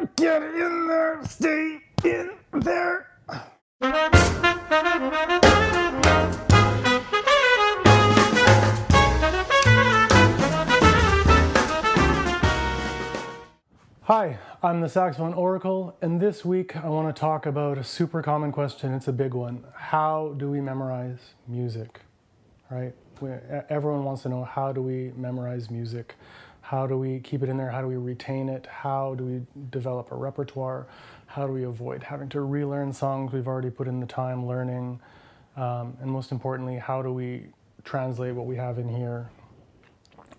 Get in there, stay in there. Hi, I'm the Saxophone Oracle, and this week I want to talk about a super common question. It's a big one. How do we memorize music? Right? Everyone wants to know, how do we memorize music? How do we keep it in there? How do we retain it? How do we develop a repertoire? How do we avoid having to relearn songs we've already put in the time learning? And most importantly, how do we translate what we have in here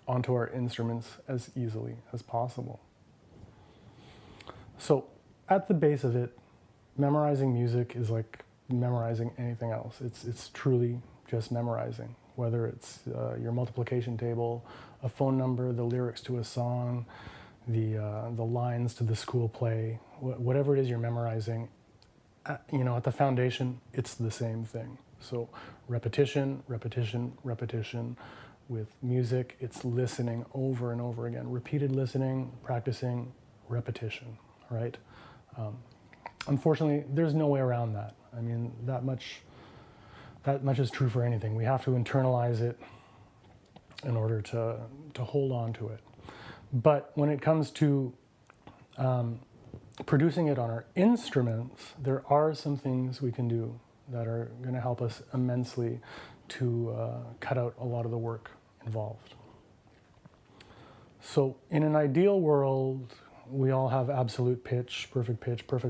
onto our instruments as easily as possible? So at the base of it, memorizing music is like memorizing anything else. It's truly just memorizing, whether it's your multiplication table, a phone number, the lyrics to a song, the lines to the school play, whatever it is you're memorizing. At the foundation, it's the same thing. So repetition, repetition, repetition. With music, it's listening over and over again. Repeated listening, practicing, repetition, right? Unfortunately, there's no way around that. I mean, that much is true for anything. We have to internalize it in order to hold on to it. But when it comes to producing it on our instruments, there are some things we can do that are going to help us immensely to cut out a lot of the work involved. So in an ideal world, we all have absolute pitch, perfect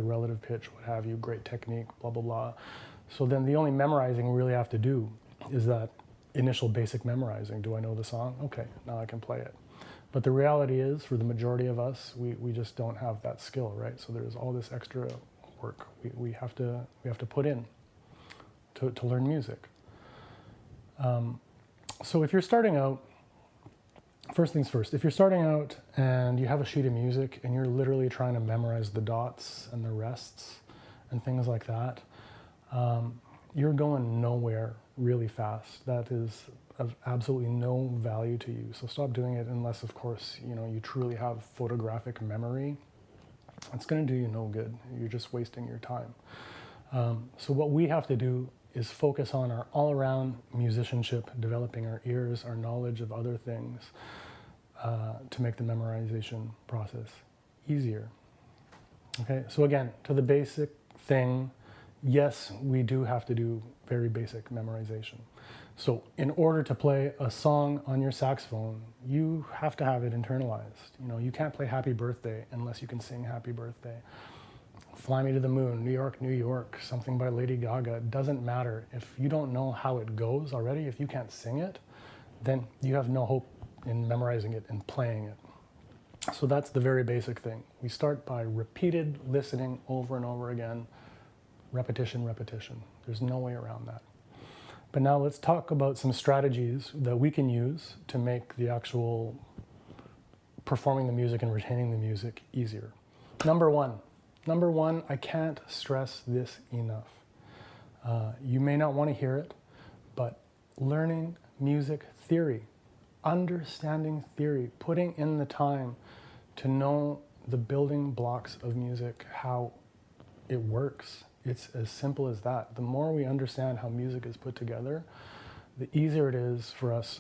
relative pitch, what have you, great technique, blah, blah, blah. So then the only memorizing we really have to do is that initial basic memorizing. Do I know the song? Okay, now I can play it. But the reality is, for the majority of us, we just don't have that skill, right? So there's all this extra work we have to put in to learn music. So if you're starting out, first things first, if you're starting out and you have a sheet of music and you're literally trying to memorize the dots and the rests and things like that, you're going nowhere really fast. That is of absolutely no value to you. So stop doing it unless, of course, you truly have photographic memory. It's going to do you no good. You're just wasting your time. So what we have to do is focus on our all-around musicianship, developing our ears, our knowledge of other things, to make the memorization process easier. Okay, so again, to the basic thing, yes, we do have to do very basic memorization. So in order to play a song on your saxophone, you have to have it internalized. You can't play Happy Birthday unless you can sing Happy Birthday. Fly Me to the Moon, New York, something by Lady Gaga. It doesn't matter. If you don't know how it goes already, if you can't sing it, then you have no hope in memorizing it and playing it. So that's the very basic thing. We start by repeated listening over and over again. Repetition, repetition. There's no way around that. But now let's talk about some strategies that we can use to make the actual performing the music and retaining the music easier. Number one, I can't stress this enough. You may not want to hear it, but learning music theory, understanding theory, putting in the time to know the building blocks of music, how it works. It's as simple as that. The more we understand how music is put together, the easier it is for us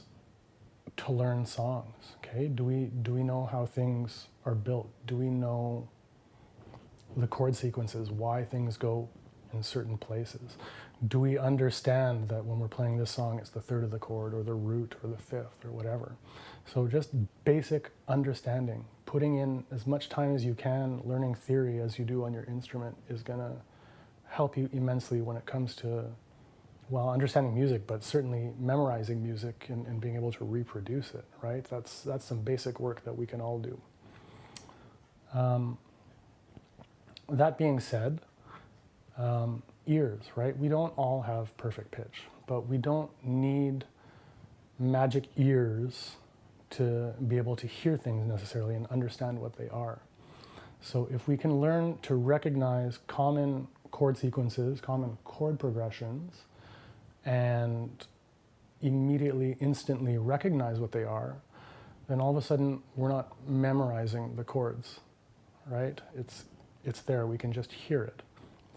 to learn songs. Okay? Do we know how things are built? Do we know the chord sequences, why things go in certain places? Do we understand that when we're playing this song, it's the third of the chord or the root or the fifth or whatever? So just basic understanding, putting in as much time as you can, learning theory as you do on your instrument is gonna help you immensely when it comes to, well, understanding music, but certainly memorizing music and being able to reproduce it, right? That's some basic work that we can all do. That being said, ears, right? We don't all have perfect pitch, but we don't need magic ears to be able to hear things necessarily and understand what they are. So if we can learn to recognize common chord sequences, common chord progressions, and immediately, instantly recognize what they are, then all of a sudden we're not memorizing the chords. right? It's there, we can just hear it.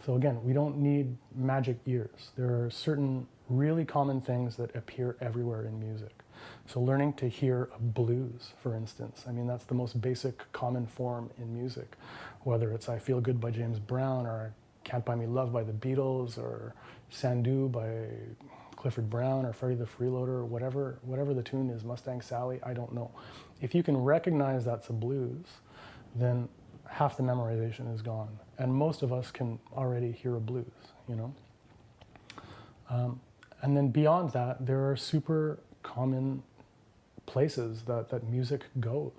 So again, we don't need magic ears. There are certain really common things that appear everywhere in music. So learning to hear a blues, for instance, I mean, that's the most basic common form in music, whether it's I Feel Good by James Brown, or Can't Buy Me Love by the Beatles, or Sandu by Clifford Brown, or Freddie the Freeloader, or whatever the tune is, Mustang Sally, I don't know. If you can recognize that's a blues, then half the memorization is gone. And most of us can already hear a blues, you know? And then beyond that, there are super common places that music goes.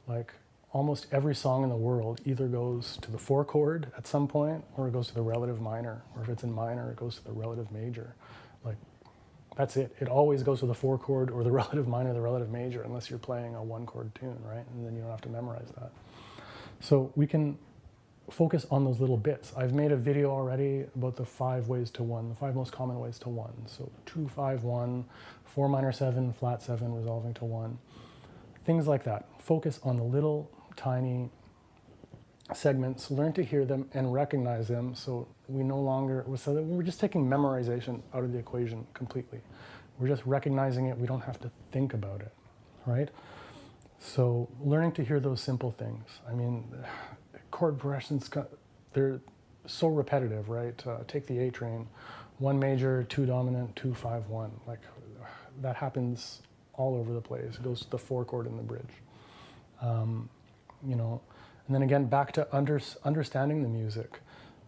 Like almost every song in the world either goes to the 4 chord at some point, or it goes to the relative minor, or if it's in minor, it goes to the relative major. Like, that's it. It always goes to the 4 chord or the relative minor, the relative major, unless you're playing a 1 chord tune, right? And then you don't have to memorize that. So we can focus on those little bits. I've made a video already about the 5 ways to 1, the 5 most common ways to 1. So 2, 5, 1, 4 minor 7, flat 7, resolving to 1. Things like that. Focus on the little tiny segments, learn to hear them and recognize them, so that we're just taking memorization out of the equation completely. We're just recognizing it, we don't have to think about it, right? So learning to hear those simple things. I mean, chord progressions, they're so repetitive, right? Take the A train, 1 major, 2 dominant, 2, 5, 1. Like, that happens all over the place. It goes to the 4 chord in the bridge. You know, and then again, back to understanding the music.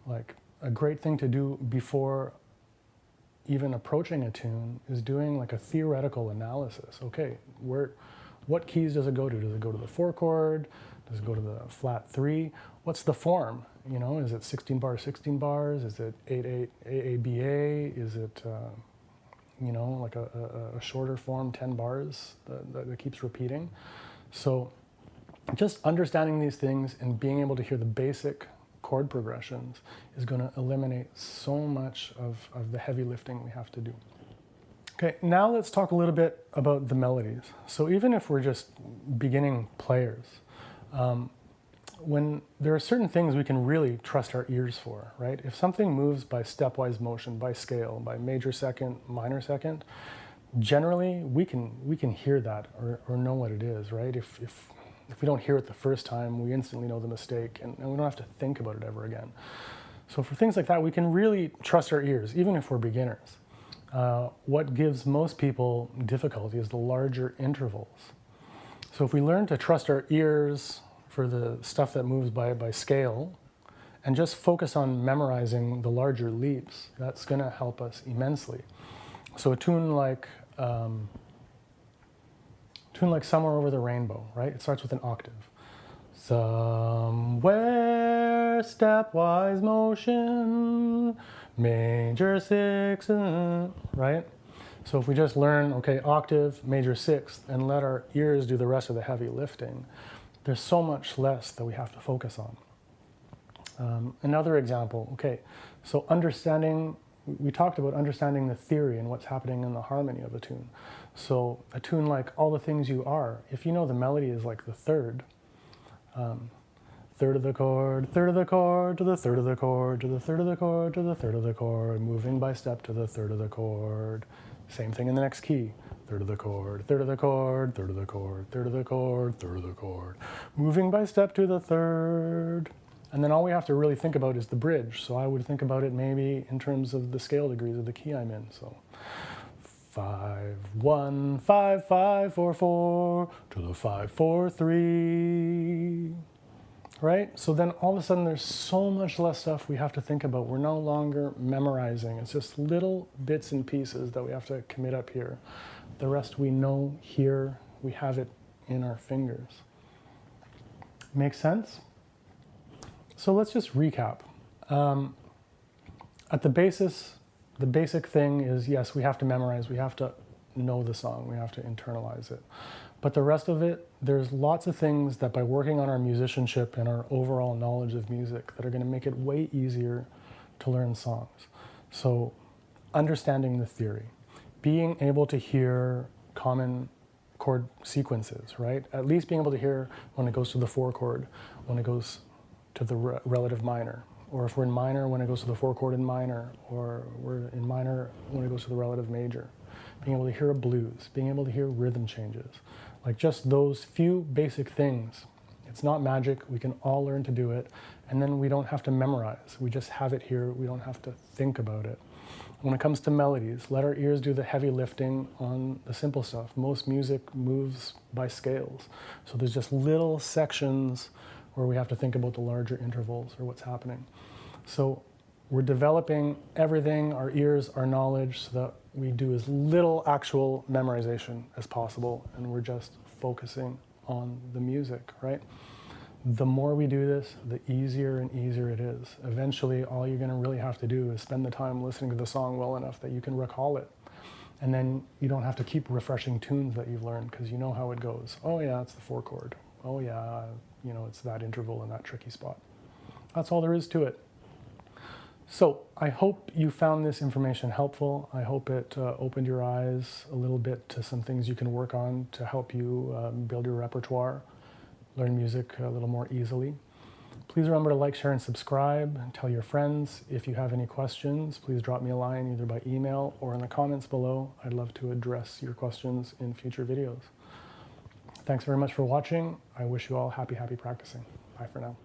Like, a great thing to do before even approaching a tune is doing like a theoretical analysis. Okay, what keys does it go to? Does it go to the 4 chord? Does it go to the flat 3? What's the form? You know, is it 16 bars, 16 bars? Is it 8/8 AABA? Is it you know, like a shorter form, 10 bars that keeps repeating? So just understanding these things and being able to hear the basic chord progressions is going to eliminate so much of the heavy lifting we have to do. Okay, now let's talk a little bit about the melodies. So even if we're just beginning players, when there are certain things we can really trust our ears for, right? If something moves by stepwise motion, by scale, by major second, minor second, generally we can hear that or know what it is, right? If we don't hear it the first time, we instantly know the mistake, and we don't have to think about it ever again. So for things like that, we can really trust our ears, even if we're beginners. What gives most people difficulty is the larger intervals. So if we learn to trust our ears for the stuff that moves by scale, and just focus on memorizing the larger leaps, that's going to help us immensely. So a tune like Somewhere Over the Rainbow, right? It starts with an octave. Somewhere, stepwise motion, major 6, right? So if we just learn, okay, octave, major 6th, and let our ears do the rest of the heavy lifting, there's so much less that we have to focus on. Another example, okay, so we talked about understanding the theory and what's happening in the harmony of a tune. So a tune like All the Things You Are, if you know the melody is like the third, third of the chord, third of the chord, to the third of the chord, to the third of the chord, to the third of the chord, moving by step to the third of the chord. Same thing in the next key. Third of the chord, third of the chord, third of the chord, third of the chord, third of the chord. Moving by step to the third. And then all we have to really think about is the bridge. So I would think about it maybe in terms of the scale degrees of the key I'm in. So 5, 1, 5, 5, 4, 4, to the 5, 4, 3. Right? So then all of a sudden there's so much less stuff we have to think about. We're no longer memorizing. It's just little bits and pieces that we have to commit up here. The rest we know here, we have it in our fingers. Make sense? So let's just recap. At the basic thing is, yes, we have to memorize, we have to know the song, we have to internalize it. But the rest of it, there's lots of things that by working on our musicianship and our overall knowledge of music that are going to make it way easier to learn songs. So understanding the theory, being able to hear common chord sequences, right? At least being able to hear when it goes to the 4 chord, when it goes to the relative minor, or if we're in minor, when it goes to the 4 chord in minor, or we're in minor when it goes to the relative major. Being able to hear a blues, being able to hear rhythm changes, like just those few basic things. It's not magic, we can all learn to do it, and then we don't have to memorize. We just have it here, we don't have to think about it. When it comes to melodies, let our ears do the heavy lifting on the simple stuff. Most music moves by scales, so there's just little sections where we have to think about the larger intervals or what's happening. So we're developing everything, our ears, our knowledge, so that we do as little actual memorization as possible, and we're just focusing on the music, right? The more we do this, the easier and easier it is. Eventually, all you're going to really have to do is spend the time listening to the song well enough that you can recall it. And then you don't have to keep refreshing tunes that you've learned because you know how it goes. Oh yeah, it's the 4 chord. Oh yeah, you know, it's that interval in that tricky spot. That's all there is to it. So I hope you found this information helpful. I hope it opened your eyes a little bit to some things you can work on to help you build your repertoire, learn music a little more easily. Please remember to like, share, and subscribe, and tell your friends. If you have any questions, please drop me a line either by email or in the comments below. I'd love to address your questions in future videos. Thanks very much for watching. I wish you all happy practicing. Bye for now.